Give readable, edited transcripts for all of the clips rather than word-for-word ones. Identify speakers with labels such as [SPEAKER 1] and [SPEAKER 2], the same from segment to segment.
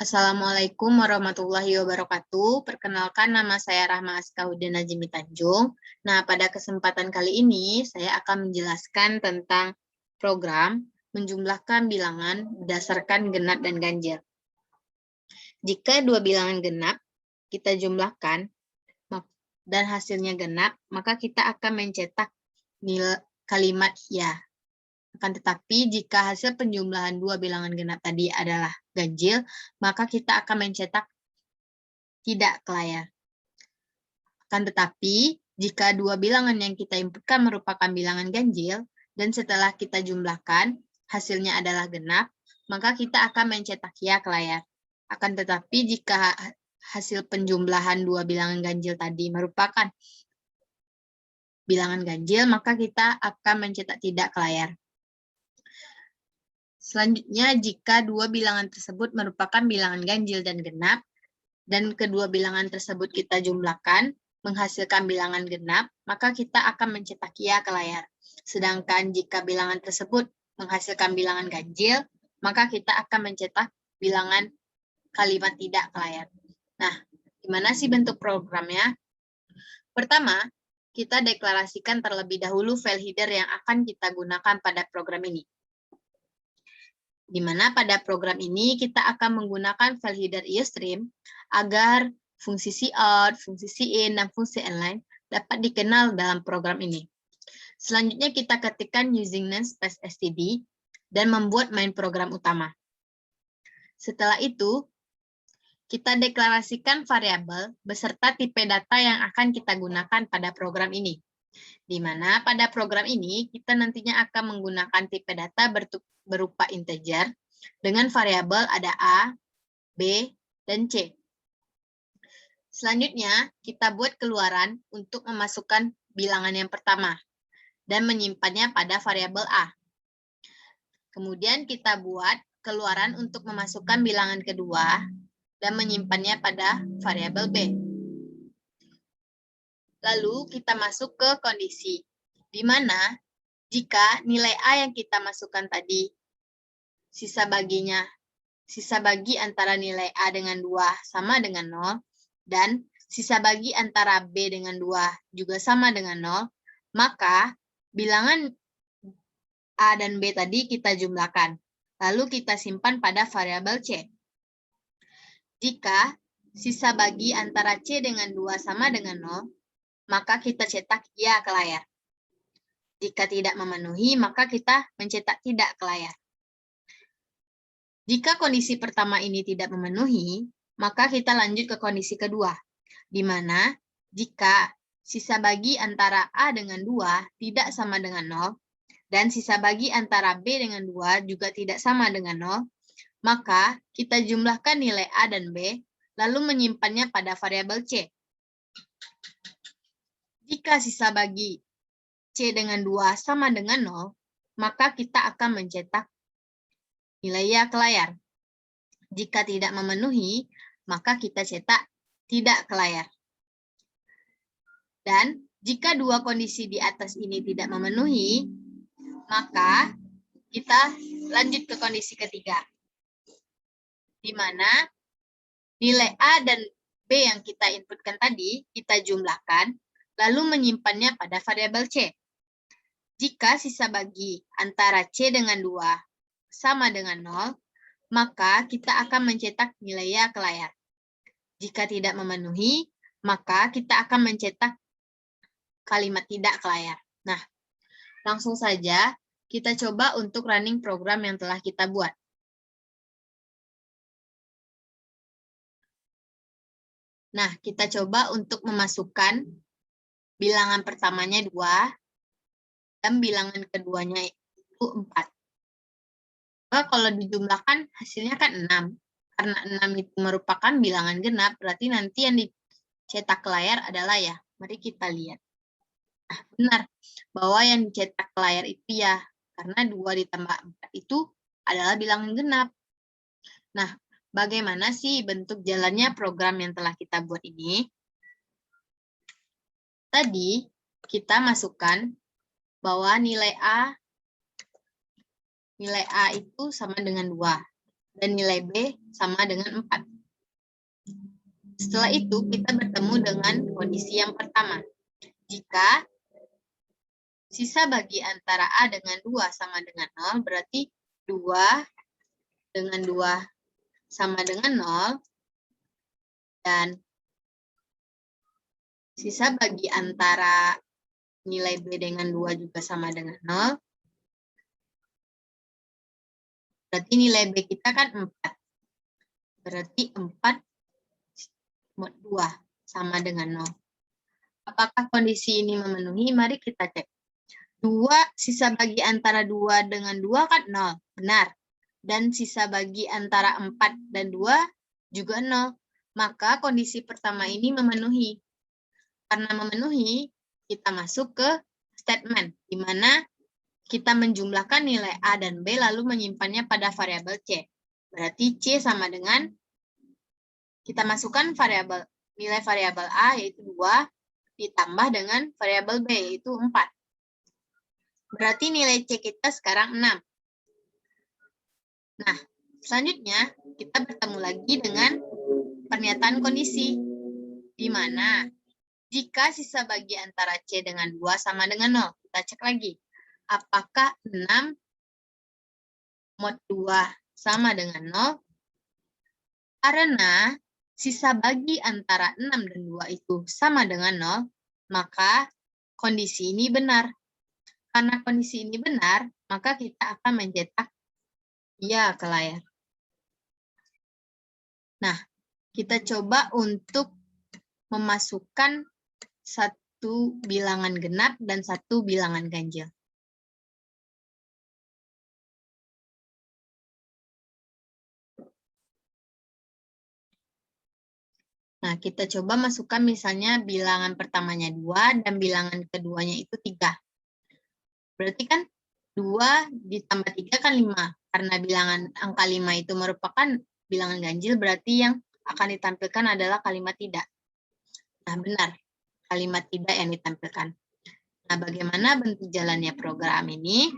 [SPEAKER 1] Assalamualaikum warahmatullahi wabarakatuh. Perkenalkan, nama saya Rahma Askauddin Najmi Tanjung. Nah, pada kesempatan kali ini saya akan menjelaskan tentang program menjumlahkan bilangan berdasarkan genap dan ganjil. Jika dua bilangan genap kita jumlahkan dan hasilnya genap, maka kita akan mencetak kalimat ya. Akan tetapi, jika hasil penjumlahan dua bilangan genap tadi adalah ganjil, maka kita akan mencetak tidak ke layar. Akan tetapi, jika dua bilangan yang kita inputkan merupakan bilangan ganjil, dan setelah kita jumlahkan, hasilnya adalah genap, maka kita akan mencetak ya ke layar. Akan tetapi, jika hasil penjumlahan dua bilangan ganjil tadi merupakan bilangan ganjil, maka kita akan mencetak tidak ke layar. Selanjutnya, jika dua bilangan tersebut merupakan bilangan ganjil dan genap, dan kedua bilangan tersebut kita jumlahkan, menghasilkan bilangan genap, maka kita akan mencetak ya ke layar. Sedangkan jika bilangan tersebut menghasilkan bilangan ganjil, maka kita akan mencetak bilangan kalimat tidak ke layar. Nah, gimana sih bentuk programnya? Pertama, kita deklarasikan terlebih dahulu file header yang akan kita gunakan pada program ini. Di mana pada program ini kita akan menggunakan file header iostream agar fungsi cout, fungsi cin, dan fungsi inline dapat dikenal dalam program ini. Selanjutnya kita ketikkan using namespace std dan membuat main program utama. Setelah itu, kita deklarasikan variabel beserta tipe data yang akan kita gunakan pada program ini. Di mana pada program ini kita nantinya akan menggunakan tipe data berupa integer dengan variabel ada A, B, dan C. Selanjutnya, kita buat keluaran untuk memasukkan bilangan yang pertama dan menyimpannya pada variabel A. Kemudian kita buat keluaran untuk memasukkan bilangan kedua dan menyimpannya pada variabel B. Lalu kita masuk ke kondisi, di mana jika nilai A yang kita masukkan tadi, sisa bagi antara nilai A dengan 2 sama dengan 0, dan sisa bagi antara B dengan 2 juga sama dengan 0, maka bilangan A dan B tadi kita jumlahkan. Lalu kita simpan pada variabel C. Jika sisa bagi antara C dengan 2 sama dengan 0, maka kita cetak ya ke layar. Jika tidak memenuhi, maka kita mencetak tidak ke layar. Jika kondisi pertama ini tidak memenuhi, maka kita lanjut ke kondisi kedua, di mana jika sisa bagi antara A dengan 2 tidak sama dengan 0, dan sisa bagi antara B dengan 2 juga tidak sama dengan 0, maka kita jumlahkan nilai A dan B, lalu menyimpannya pada variabel C. Jika sisa bagi C dengan 2 sama dengan 0, maka kita akan mencetak nilai ya ke layar. Jika tidak memenuhi, maka kita cetak tidak ke layar. Dan jika dua kondisi di atas ini tidak memenuhi, maka kita lanjut ke kondisi ketiga, di mana nilai A dan B yang kita inputkan tadi, kita jumlahkan, lalu menyimpannya pada variabel C. Jika sisa bagi antara C dengan 2 sama dengan 0, maka kita akan mencetak nilai ya ke layar. Jika tidak memenuhi, maka kita akan mencetak kalimat tidak ke layar. Nah, langsung saja kita coba untuk running program yang telah kita buat. Nah, kita coba untuk memasukkan bilangan pertamanya 2, dan bilangan keduanya itu 4. Maka kalau dijumlahkan hasilnya kan 6. Karena 6 itu merupakan bilangan genap, berarti nanti yang dicetak ke layar adalah ya. Mari kita lihat. Nah, benar bahwa yang dicetak ke layar itu ya, karena 2 ditambah 4 itu adalah bilangan genap. Nah, bagaimana sih bentuk jalannya program yang telah kita buat ini? Tadi kita masukkan bahwa nilai A itu sama dengan 2. dan nilai B sama dengan 4. Setelah itu, kita bertemu dengan kondisi yang pertama. Jika sisa bagi antara A dengan 2 sama dengan 0, berarti 2 dengan 2 sama dengan 0, dan sisa bagi antara nilai B dengan 2 juga sama dengan 0, berarti nilai B kita kan 4. Berarti 4 mod 2 sama dengan 0. Apakah kondisi ini memenuhi? Mari kita cek. 2 sisa bagi antara 2 dengan 2 kan 0. Benar. Dan sisa bagi antara 4 dan 2 juga 0. Maka kondisi pertama ini memenuhi. Karena memenuhi, kita masuk ke statement, di mana kita menjumlahkan nilai A dan B lalu menyimpannya pada variabel C. Berarti C sama dengan, kita masukkan nilai variabel A yaitu 2, ditambah dengan variabel B yaitu 4. Berarti nilai C kita sekarang 6. Nah, selanjutnya kita bertemu lagi dengan pernyataan kondisi, di mana jika sisa bagi antara C dengan 2 sama dengan 0, kita cek lagi. Apakah 6 mod 2 sama dengan 0? Karena sisa bagi antara 6 dan 2 itu sama dengan 0, maka kondisi ini benar. Karena kondisi ini benar, maka kita akan mencetak ya ke layar. Nah, kita coba untuk memasukkan satu bilangan genap dan satu bilangan ganjil. Nah, kita coba masukkan misalnya bilangan pertamanya 2 dan bilangan keduanya itu 3. Berarti kan 2 ditambah 3 kan 5. Karena bilangan angka 5 itu merupakan bilangan ganjil, berarti yang akan ditampilkan adalah kalimat tidak. Nah, benar. Kalimat tidak yang ditampilkan. Nah, bagaimana bentuk jalannya program ini?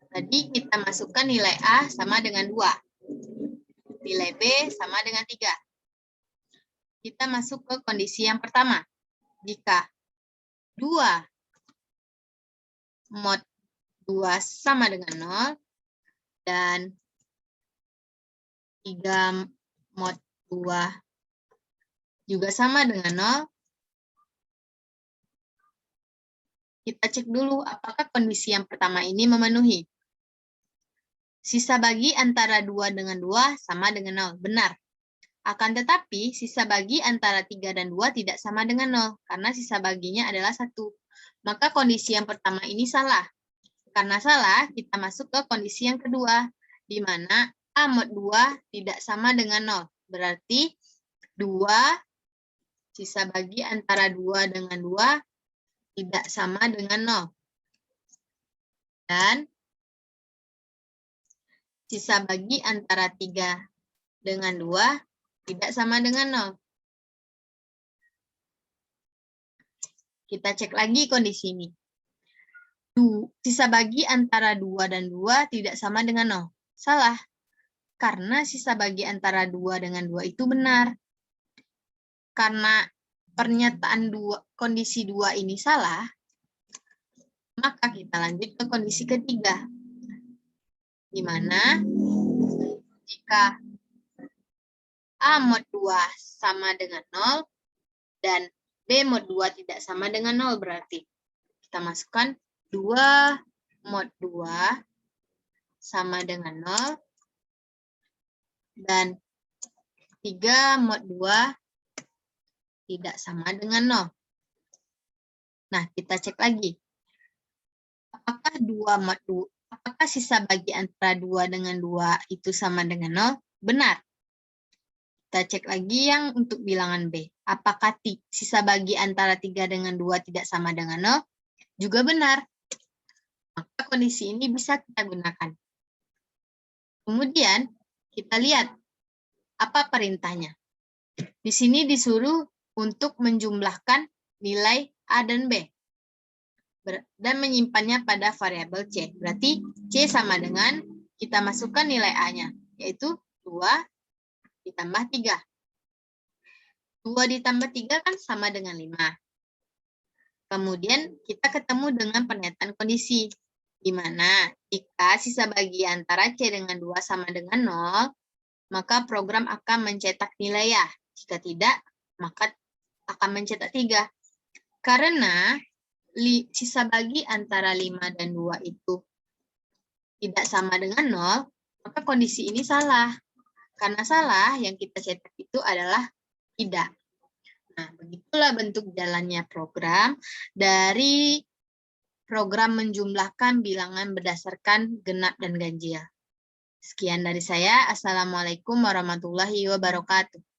[SPEAKER 1] Tadi kita masukkan nilai A sama dengan 2. Nilai B sama dengan 3. Kita masuk ke kondisi yang pertama. Jika 2 mod 2 sama dengan 0 dan 3 mod 2 juga sama dengan 0, kita cek dulu apakah kondisi yang pertama ini memenuhi. Sisa bagi antara 2 dengan 2 sama dengan 0. Benar. Akan tetapi, sisa bagi antara 3 dan 2 tidak sama dengan 0, karena sisa baginya adalah 1. Maka kondisi yang pertama ini salah. Karena salah, kita masuk ke kondisi yang kedua, di mana A mod 2 tidak sama dengan 0. Berarti 2, sisa bagi antara 2 dengan 2 tidak sama dengan 0. Dan sisa bagi antara 3 dengan 2 tidak sama dengan 0. Kita cek lagi kondisi ini. Sisa bagi antara 2 dan 2 tidak sama dengan 0. Salah. Karena sisa bagi antara 2 dengan 2 itu benar. Karena pernyataan kondisi 2 ini salah, maka kita lanjut ke kondisi ketiga. Di mana jika A mod 2 sama dengan 0 dan B mod 2 tidak sama dengan 0, berarti kita masukkan 2 mod 2 sama dengan 0 dan 3 mod 2 tidak sama dengan 0. Nah, kita cek lagi. Apakah sisa bagi antara 2 dengan 2 itu sama dengan 0? Benar. Kita cek lagi yang untuk bilangan B. Apakah sisa bagi antara 3 dengan 2 tidak sama dengan 0? Juga benar. Maka kondisi ini bisa kita gunakan. Kemudian, kita lihat apa perintahnya. Di sini disuruh untuk menjumlahkan nilai A dan B. Dan menyimpannya pada variabel C. Berarti C sama dengan, kita masukkan nilai A-nya. yaitu 2 ditambah 3. 2 ditambah 3 kan sama dengan 5. Kemudian kita ketemu dengan pernyataan kondisi, di mana jika sisa bagi antara C dengan 2 sama dengan 0, maka program akan mencetak nilai ya. Jika tidak, maka akan mencetak 3. Karena sisa bagi antara 5 dan 2 itu tidak sama dengan 0, maka kondisi ini salah. Karena salah, yang kita cetak itu adalah tidak. Nah, begitulah bentuk jalannya program dari program menjumlahkan bilangan berdasarkan genap dan ganjil. Sekian dari saya. Assalamualaikum warahmatullahi wabarakatuh.